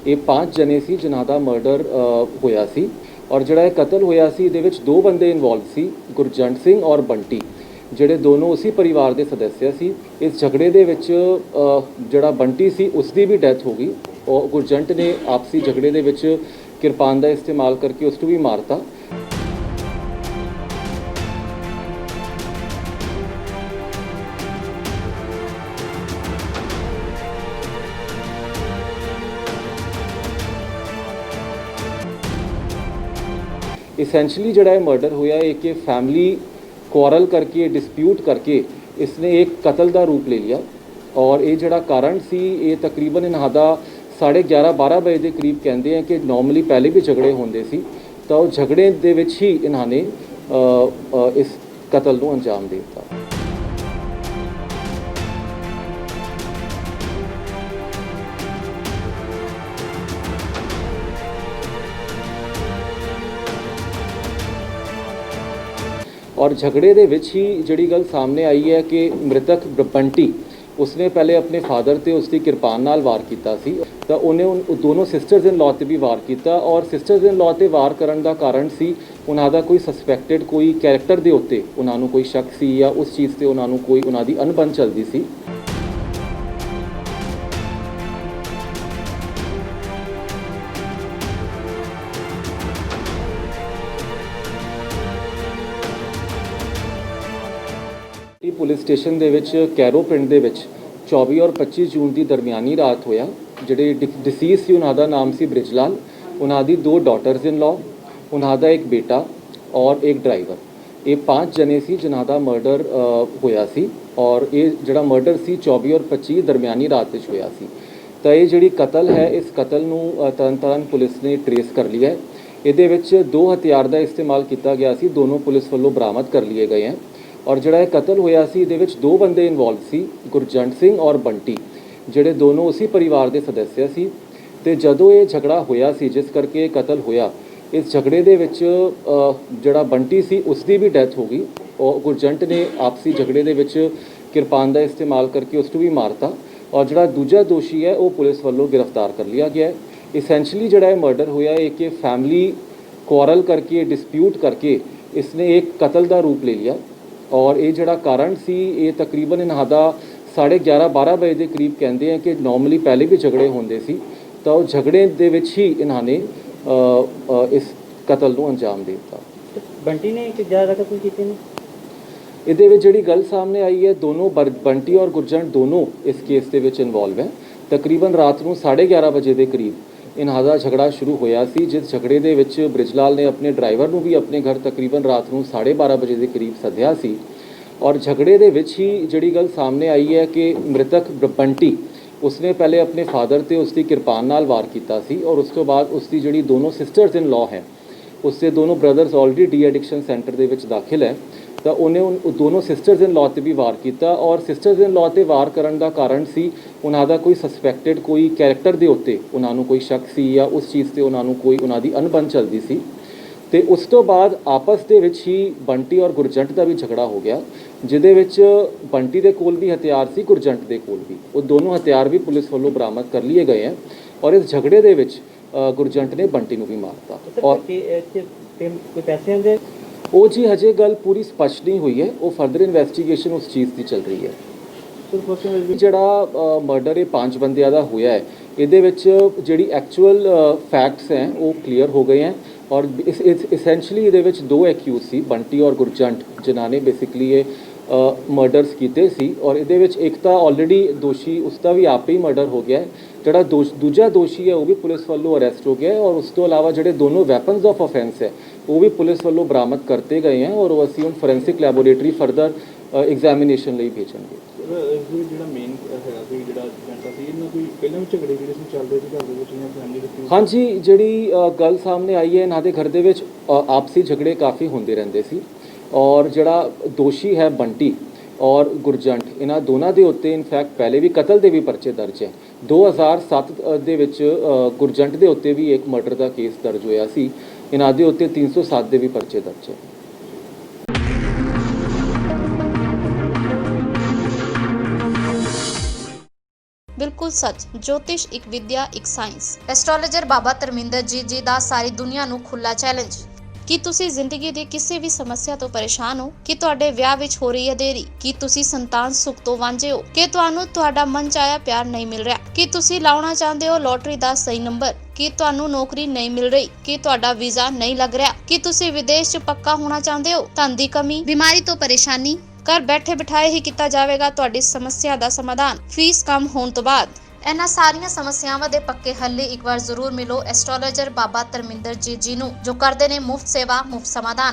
ਇਹ 5 ਜਣੇ ਸੀ ਜਿਨ੍ਹਾਂ ਦਾ ਮਰਡਰ ਹੋਇਆ ਸੀ ਔਰ ਜਿਹੜਾ ਇਹ ਕਤਲ ਹੋਇਆ ਸੀ ਇਹਦੇ ਵਿੱਚ ਦੋ ਬੰਦੇ ਇਨਵੋਲਵ ਸੀ, ਗੁਰਜੰਟ ਸਿੰਘ ਔਰ ਬੰਟੀ, ਜਿਹੜੇ ਦੋਨੋਂ ਉਸੇ ਪਰਿਵਾਰ ਦੇ ਸਦੱਸਿਆ ਸੀ। ਇਸ ਝਗੜੇ ਦੇ ਵਿੱਚ ਜਿਹੜਾ ਬੰਟੀ ਸੀ ਉਸ ਦੀ ਵੀ ਡੈਥ ਹੋ ਗਈ और गुरजंट ने आपसी झगड़े ਦੇ ਵਿੱਚ ਕਿਰਪਾਨ ਦਾ ਇਸਤੇਮਾਲ ਕਰਕੇ ਉਸ ਨੂੰ ਵੀ ਮਾਰਤਾ। इसेंशली जड़ा मर्डर होया है कि फैमिली क्वारल करके डिस्प्यूट करके इसने एक कतल का रूप ले लिया और ये जड़ा कारण सी ये तकरीबन इन्हां दा 11:30-12 बजे के करीब कहते हैं कि नॉर्मली पहले भी झगड़े होंदे सी तो झगड़े दे विच ही इन्हां ने इस कतल नूं अंजाम दे दिता। और झगड़े दे विच ही जिहड़ी गल सामने आई है कि मृतक बंटी उसने पहले अपने फादर ते उसकी किरपान नाल वार कीता सी तो उन्हें दोनों सिस्टर्स इन लॉ ते भी वार किया और सिस्टर्स इन लॉ ते वार करन दा कारण सी उन्हां दा कोई सस्पैक्टेड कोई कैरेक्टर दे उत्ते उन्हां नूं कोई शक सी या उस चीज़ ते उन्हां नूं कोई उन्हां दी अनबन चलदी सी। पुलिस स्टेशन दे विच कैरो पिंड दे विच 24 और 25 जून की दरमियानी रात होया जिहड़े डिसीज सी उन्हां दा नाम सी ब्रिजलाल, उन्हां दी 2 डॉटर्स इन लॉ, उन्हां दा एक बेटा और एक ड्राइवर, ये 5 जने सी जिन्हां दा मर्डर होया सी और ये जिहड़ा मर्डर सी 24 और 25 दरमियानी रात विच होया सी। तो ये जिहड़ी कतल है इस कतल नूं तरन पुलिस ने ट्रेस कर लिया है। इहदे विच 2 हथियार का इस्तेमाल किया गया सी, दोनों पुलिस वालों बरामद कर लिए गए हैं और जिहड़ा कतल होया सी इहदे विच 2 बंदे इनवॉल्व सी, गुरजंट सिंह और बंटी, जिहड़े दोनों उसी परिवार के सदस्य सी। ते जदों ये झगड़ा होया सी जिस करके कतल होया इस झगड़े दे विच जिहड़ा बंटी सी उसकी भी डैथ हो गई और गुरजंट ने आपसी झगड़े दे विच किरपान का इस्तेमाल करके उसको भी मारता और जिहड़ा दूजा दोषी है वो पुलिस वालों गिरफ्तार कर लिया गया है। इसेंशली जिहड़ा मर्डर होया है कि फैमिली क्वारल करके डिस्प्यूट करके इसने एक कतल का रूप ले लिया और ये जड़ा कारण सी ये तकरीबन इन्हां दा 11:30-12 बजे के करीब कहते हैं कि नॉर्मली पहले भी झगड़े होंदे सी तो झगड़े दे विच ही इन्हां ने इस कतल नूं अंजाम दे दिता। बंटी ने ज़्यादा कतल कीते ने इहदे विच जिहड़ी गल सामने आई है दोनों बंटी और गुरजंट दोनों इस केस दे विच इनवॉल्व है। तकरीबन रात नूं 11:30 बजे के करीब इन्हां दा झगड़ा शुरू होया सी जिस झगड़े दे विच ब्रिजलाल ने अपने ड्राइवर नूं भी अपने घर तकरीबन रात नूं 12:30 बजे के करीब सद्या सी और झगड़े दे विच ही जिहड़ी गल सामने आई है कि मृतक बंटी उसने पहले अपने फादर ते उसकी किरपान नाल वार कीता सी और उस तो बाद उसकी जिहड़ी दोनों सिस्टर्स इन लॉ हैं उससे दोनों brothers already de addiction centre दे विच दाखिल है तो उन्हें दोनों सिस्टर्स इन लॉ ते भी वार किया और सिस्टर्स इन लॉ ते वार करन दा कारण सी उन्हां दा कोई सस्पैक्टेड कोई कैरेक्टर दे उत्ते उन्हां नूं कोई शक सी या उस चीज़ ते उन्हां नूं कोई उन्हां दी अनबन चलदी सी। ते उस तो बाद आपस दे विच ही बंटी और गुरजंट का भी झगड़ा हो गया जिहदे विच बंटी दे कोल भी हथियार सी, गुरजंट दे कोल भी, वो दोनों हथियार भी पुलिस वालों बरामद कर लिए गए हैं और इस झगड़े दे विच गुरजंट ने बंटी नूं भी मारता और कोई पैसे दे वो जी हजे गल पूरी स्पष्ट नहीं हुई है, वो फर्दर इन्वेस्टिगेशन उस चीज़ की चल रही है। जिहड़ा मर्डर ये 5 बंदियां दा होया है इहदे विच जिहड़ी एक्चुअल फैक्ट्स हैं वो क्लीयर हो गए हैं और इसेंशली इहदे विच 2 एक्यूज सी, बंटी और गुरजंट, जिन्हां ने बेसिकली ये मर्डरस कीते सी और इहदे विच एक तो ऑलरेडी दोषी उसका भी आप ही मर्डर हो गया है, जिहड़ा दूजा दोषी है वो भी पुलिस वालों अरेस्ट हो गया है और उस तो अलावा जिहड़े दोनों वैपन्स ऑफ ऑफेंस है वो भी पुलिस वालों बरामद करते गए हैं और वो असीं हुण फोरेंसिक लैबोरेटरी फर्दर एग्जामिनेशन लई भेजांगे। हाँ जी, जिहड़ी गल सामने आई है इन्हां दे घर दे विच आपसी झगड़े काफ़ी होंदे रहिंदे सी और जिहड़ा दोषी है बंटी और गुरजंट इन्हां दोनों के उत्ते इनफैक्ट पहले भी कतल के भी परचे दर्ज है। 2007 दे विच गुरजंट के उत्ते भी एक मर्डर का केस दर्ज होया सी, इन्हां दे उत्ते 307 के भी परचे दर्ज है। ਬਿਲਕੁਲ ਸੱਚ। ਜੋਤਿਸ਼ ਇੱਕ ਵਿਦਿਆ, ਇੱਕ ਸਾਇੰਸ। ਐਸਟ੍ਰੋਲੋਜਰ ਬਾਬਾ ਧਰਮਿੰਦਰ ਜੀ ਦਾ ਸਾਰੀ ਦੁਨੀਆ ਨੂੰ ਖੁੱਲਾ ਚੈਲੰਜ। ਕੀ ਤੁਸੀਂ ਜ਼ਿੰਦਗੀ ਦੀ ਕਿਸੇ ਵੀ ਸਮੱਸਿਆ ਤੋਂ ਪਰੇਸ਼ਾਨ ਹੋ? ਕਿ ਤੁਹਾਡੇ ਵਿਆਹ ਵਿੱਚ ਹੋ ਰਹੀ ਹੈ ਦੇਰੀ? ਕੀ ਤੁਸੀਂ ਸੰਤਾਨ ਸੁੱਖ ਤੋਂ ਵਾਂਝੇ ਹੋ? ਕਿ ਤੁਹਾਨੂੰ ਤੁਹਾਡਾ ਮਨਚਾਹਿਆ ਪਿਆਰ ਨਹੀਂ ਮਿਲ ਰਿਹਾ? ਕੀ ਤੁਸੀਂ ਲਾਉਣਾ ਚਾਹੁੰਦੇ ਹੋ ਲੋਟਰੀ ਦਾ ਸਹੀ ਨੰਬਰ? ਕੀ ਤੁਹਾਨੂੰ ਨੌਕਰੀ ਨਹੀਂ ਮਿਲ ਰਹੀ? ਕੀ ਤੁਹਾਡਾ ਵੀਜ਼ਾ ਨਹੀਂ ਲੱਗ ਰਿਹਾ? ਕੀ ਤੁਸੀਂ ਵਿਦੇਸ਼ 'ਚ ਪੱਕਾ ਹੋਣਾ ਚਾਹੁੰਦੇ ਹੋ? ਧਨ ਦੀ ਕਮੀ, ਬਿਮਾਰੀ ਤੋਂ ਪਰੇਸ਼ਾਨੀ? ਘਰ ਬੈਠੇ ਬਿਠਾਏ ਹੀ ਕੀਤਾ ਜਾਵੇਗਾ ਤੁਹਾਡੀ ਸਮੱਸਿਆ ਦਾ ਸਮਾਧਾਨ, ਫੀਸ ਕਮ ਹੋਣ ਤੋਂ ਬਾਅਦ। ਇਹਨਾਂ ਸਾਰੀਆਂ ਸਮੱਸਿਆਵਾਂ ਦੇ ਪੱਕੇ ਹੱਲ ਲਈ ਇੱਕ ਵਾਰ ਜ਼ਰੂਰ ਮਿਲੋ ਐਸਟ੍ਰੋਲੋਜਰ ਬਾਬਾ ਧਰਮਿੰਦਰ ਜੀ ਨੂੰ, ਜੋ ਕਰਦੇ ਨੇ ਮੁਫਤ ਸੇਵਾ, ਮੁਫਤ ਸਮਾਧਾਨ।